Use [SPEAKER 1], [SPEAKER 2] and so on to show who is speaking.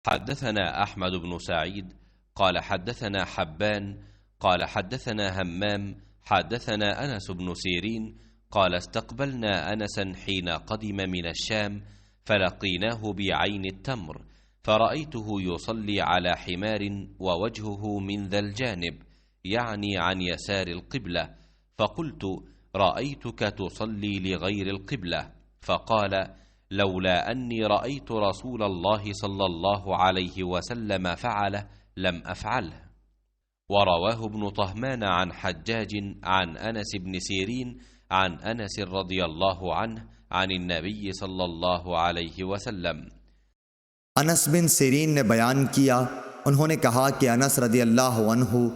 [SPEAKER 1] حدثنا أحمد بن سعيد قال حدثنا حبان قال حدثنا همام حدثنا أنس بن سيرين قال استقبلنا أنسا حين قدم من الشام فلقيناه بعين التمر، فرأيته يصلي على حمار ووجهه من ذا الجانب، يعني عن يسار القبلة، فقلت رأيتك تصلي لغير القبلة، فقال لولا أني رأيت رسول الله صلى الله عليه وسلم فعله لم أفعله. ورواه ابن طهمان عن حجاج عن أنس بن سيرين عن أنس رضي الله عنه عن النبي صلى الله عليه وسلم۔
[SPEAKER 2] انس بن سیرین نے بیان کیا، انہوں نے کہا کہ انس رضی اللہ عنہ